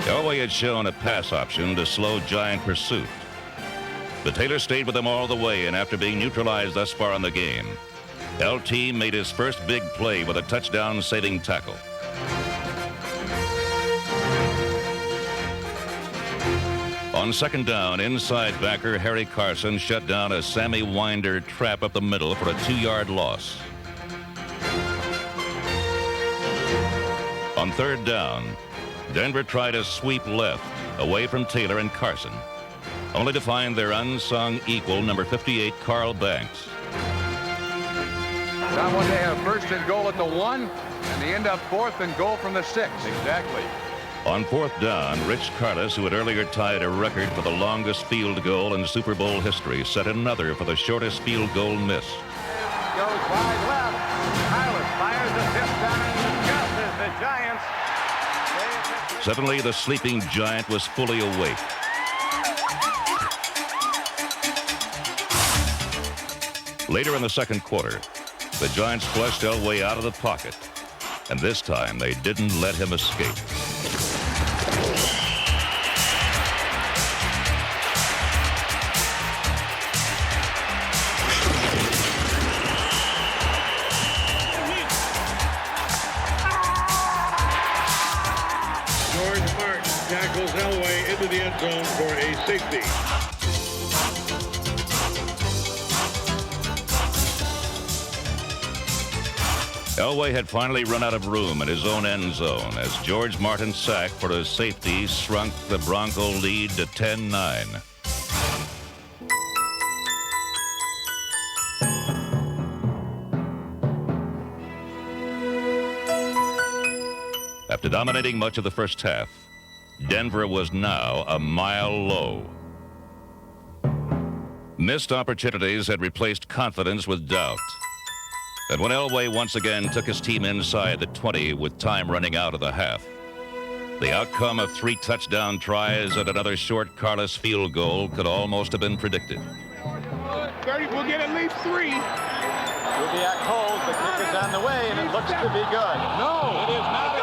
Elway had shown a pass option to slow Giant pursuit, but Taylor stayed with him all the way, and after being neutralized thus far in the game, LT made his first big play with a touchdown-saving tackle. On second down, inside backer Harry Carson shut down a Sammy Winder trap up the middle for a 2-yard loss. On third down, Denver tried a sweep left away from Taylor and Carson, only to find their unsung equal, number 58, Carl Banks. Now when they have first and goal at the 1, and they end up 4th and goal from the 6. Exactly. On fourth down, Rich Karlis, who had earlier tied a record for the longest field goal in Super Bowl history, set another for the shortest field goal miss. Goes wide left. Karlis fires a 5th down and discusses the Giants. Suddenly, the sleeping Giant was fully awake. Later in the second quarter, the Giants flushed Elway out of the pocket, and this time they didn't let him escape. George Martin tackles Elway into the end zone for a safety. Elway had finally run out of room in his own end zone as George Martin's sack for a safety shrunk the Bronco lead to 10-9. After dominating much of the first half, Denver was now a mile low. Missed opportunities had replaced confidence with doubt. And when Elway once again took his team inside the 20 with time running out of the half, the outcome of 3 touchdown tries and another short Karlis field goal could almost have been predicted. 30, we'll get at least 3. Kubiak holds, the kick is on the way, and it looks to be good. No, it is not.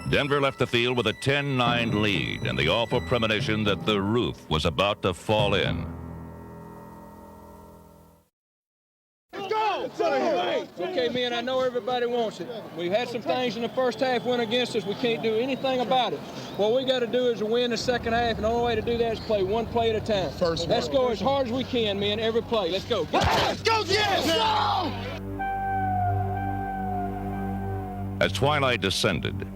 Denver left the field with a 10-9 lead and the awful premonition that the roof was about to fall in. Okay, man, I know everybody wants it. We've had some things in the first half went against us. We can't do anything about it. What we got to do is win the second half, and the only way to do that is play one play at a time. Let's go as hard as we can, man, every play. Let's go. Let's go, yes! As twilight descended,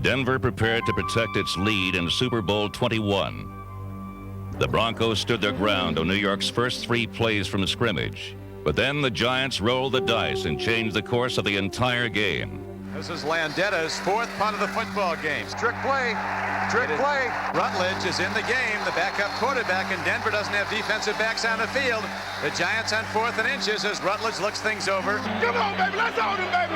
Denver prepared to protect its lead in Super Bowl 21. The Broncos stood their ground on New York's first 3 plays from scrimmage. But then the Giants rolled the dice and changed the course of the entire game. This is Landetta's fourth punt of the football game. Trick play. Trick play. Rutledge is in the game. The backup quarterback, and Denver doesn't have defensive backs on the field. The Giants on 4th and inches as Rutledge looks things over. Come on, baby. Let's hold him, baby.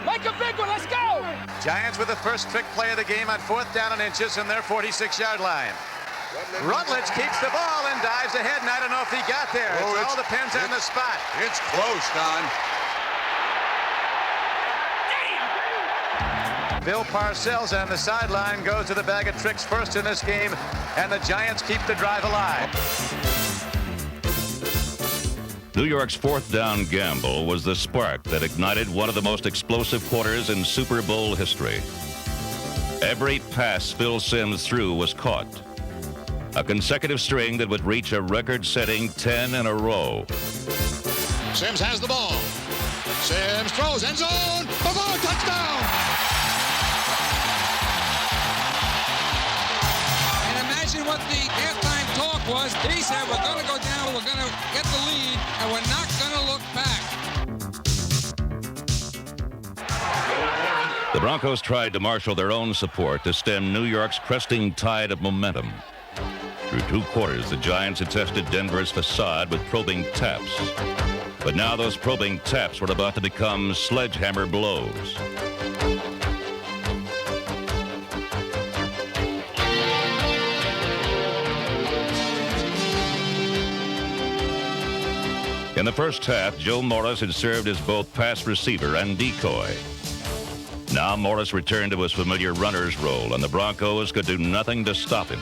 Make a big one. Let's go. Giants with the first trick play of the game on 4th down and inches in their 46-yard line. Rutledge keeps the ball and dives ahead, and I don't know if he got there. It all depends on the spot. It's close, Don. Bill Parcells on the sideline goes to the bag of tricks first in this game, and the Giants keep the drive alive. New York's 4th down gamble was the spark that ignited one of the most explosive quarters in Super Bowl history. Every pass Phil Simms threw was caught. A consecutive string that would reach a record-setting 10 in a row. Simms has the ball. Simms throws, end zone. Ball, touchdown. And imagine what the halftime talk was. He said, we're going to go down, we're going to get the lead, and we're not going to look back. The Broncos tried to marshal their own support to stem New York's cresting tide of momentum. Through 2 quarters, the Giants had tested Denver's facade with probing taps. But now those probing taps were about to become sledgehammer blows. In the first half, Joe Morris had served as both pass receiver and decoy. Now Morris returned to his familiar runner's role, and the Broncos could do nothing to stop him.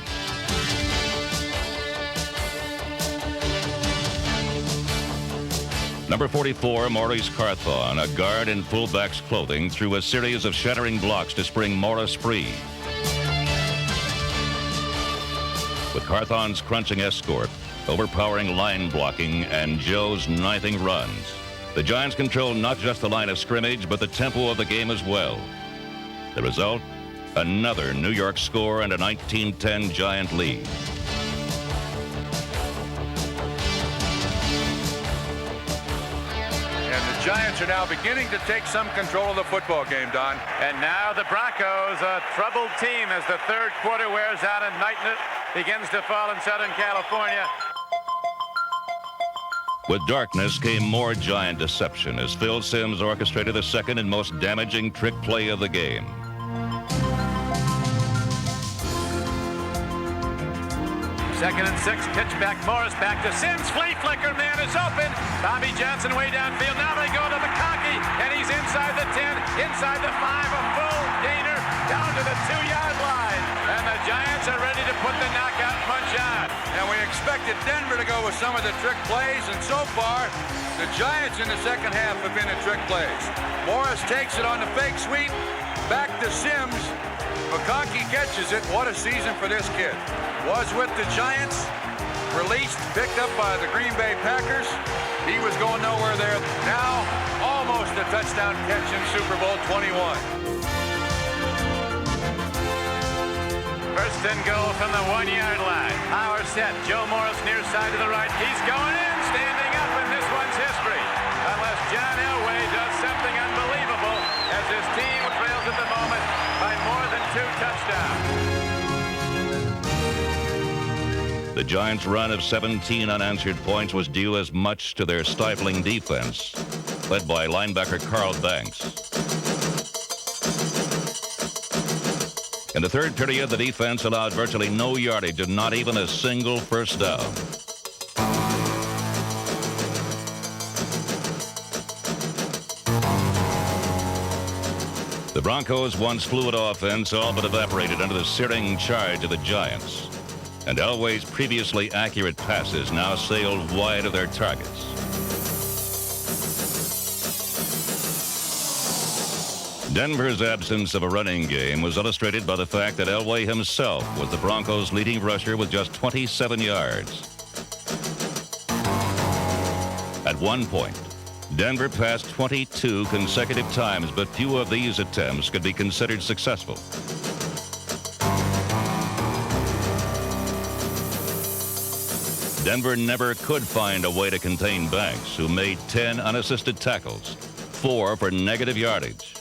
Number 44, Maurice Carthon, a guard in fullback's clothing, threw a series of shattering blocks to spring Morris free. With Carthon's crunching escort, overpowering line blocking, and Joe's knifing runs, the Giants controlled not just the line of scrimmage, but the tempo of the game as well. The result, another New York score and a 19-10 Giant lead. Giants are now beginning to take some control of the football game, Don. And now the Broncos, a troubled team as the 3rd quarter wears out and night begins to fall in Southern California. With darkness came more Giant deception as Phil Simms orchestrated the second and most damaging trick play of the game. Second and 6, pitch back, Morris back to Simms, flea flicker, man is open. Bobby Johnson way downfield, now they go to McConkey, and he's inside the 10, inside the 5, a full gainer, down to the 2-yard line. And the Giants are ready to put the knockout punch on. And we expected Denver to go with some of the trick plays, and so far, the Giants in the second half have been the trick plays. Morris takes it on the fake sweep, back to Simms. McConkey catches it. What a season for this kid. Was with the Giants, released, picked up by the Green Bay Packers. He was going nowhere there. Now, almost a touchdown catch in Super Bowl 21. First and goal from the 1-yard line. Power set. Joe Morris near side to the right. He's going in, standing up, and this one's history. Unless John Elway does something unbelievable as his team trails at the moment by more than 2 touchdowns. The Giants' run of 17 unanswered points was due as much to their stifling defense, led by linebacker Carl Banks. In the 3rd period, the defense allowed virtually no yardage and not even a single first down. The Broncos' once fluid offense all but evaporated under the searing charge of the Giants, and Elway's previously accurate passes now sailed wide of their targets. Denver's absence of a running game was illustrated by the fact that Elway himself was the Broncos' leading rusher with just 27 yards. At one point, Denver passed 22 consecutive times, but few of these attempts could be considered successful. Denver never could find a way to contain Banks, who made 10 unassisted tackles, 4 for negative yardage.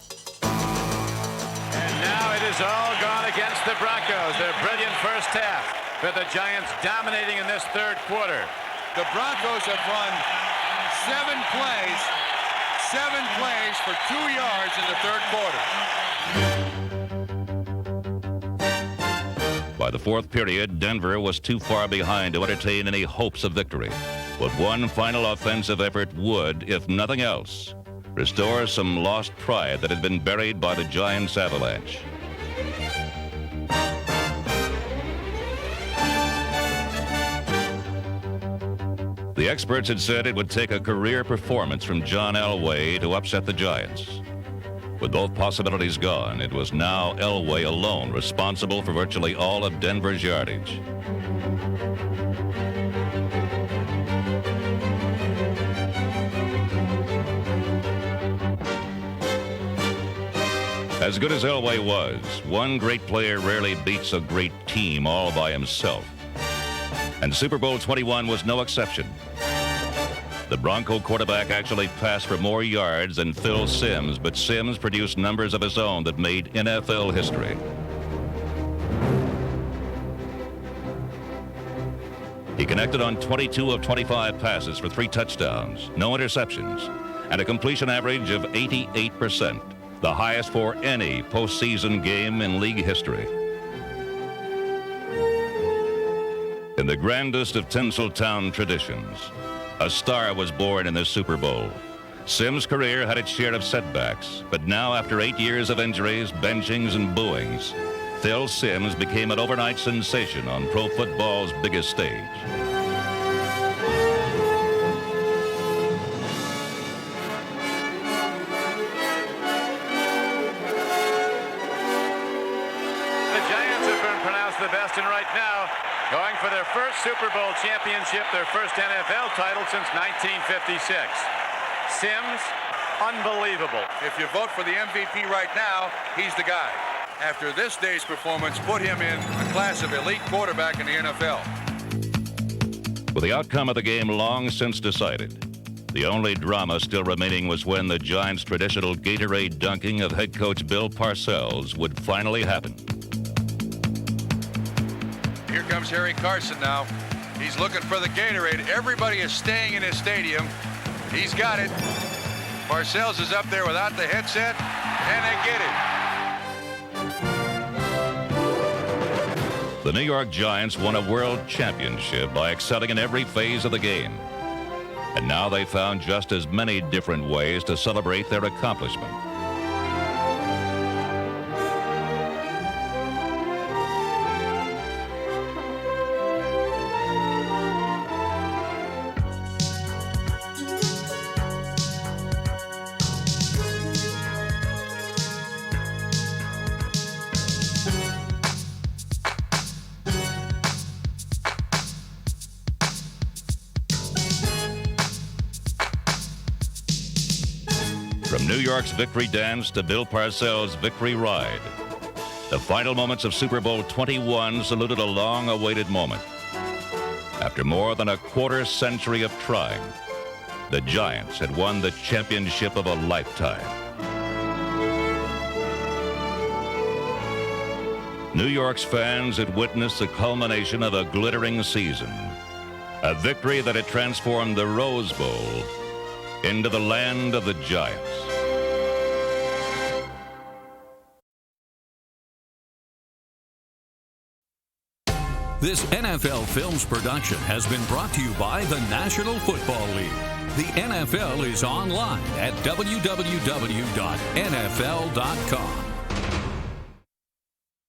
is all gone against the Broncos. Their brilliant first half, with the Giants dominating in this third quarter. The Broncos have run 7 plays for 2 yards in the third quarter. By the fourth period, Denver was too far behind to entertain any hopes of victory. But one final offensive effort would, if nothing else, restore some lost pride that had been buried by the Giants' avalanche. The experts had said it would take a career performance from John Elway to upset the Giants. With both possibilities gone, it was now Elway alone responsible for virtually all of Denver's yardage. As good as Elway was, one great player rarely beats a great team all by himself. And Super Bowl 21 was no exception. The Bronco quarterback actually passed for more yards than Phil Simms, but Simms produced numbers of his own that made NFL history. He connected on 22 of 25 passes for 3 touchdowns, no interceptions, and a completion average of 88%, the highest for any postseason game in league history. In the grandest of Tinseltown traditions, a star was born in the Super Bowl. Simms' career had its share of setbacks, but now after 8 years of injuries, benchings, and booings, Phil Simms became an overnight sensation on pro football's biggest stage. The best, and right now going for their first Super Bowl championship, their first NFL title since 1956. Simms, unbelievable. If you vote for the MVP right now, he's the guy. After this day's performance, put him in a class of elite quarterback in the NFL. With the outcome of the game long since decided, the only drama still remaining was when the Giants' traditional Gatorade dunking of head coach Bill Parcells would finally happen. Here comes Harry Carson now. He's looking for the Gatorade. Everybody is staying in his stadium. He's got it. Parcells is up there without the headset, and they get it. The New York Giants won a world championship by excelling in every phase of the game. And now they found just as many different ways to celebrate their accomplishment. From New York's victory dance to Bill Parcells' victory ride, the final moments of Super Bowl 21 saluted a long-awaited moment. After more than a quarter century of trying, the Giants had won the championship of a lifetime. New York's fans had witnessed the culmination of a glittering season, a victory that had transformed the Rose Bowl into the land of the Giants. This NFL Films production has been brought to you by the National Football League. The NFL is online at www.nfl.com.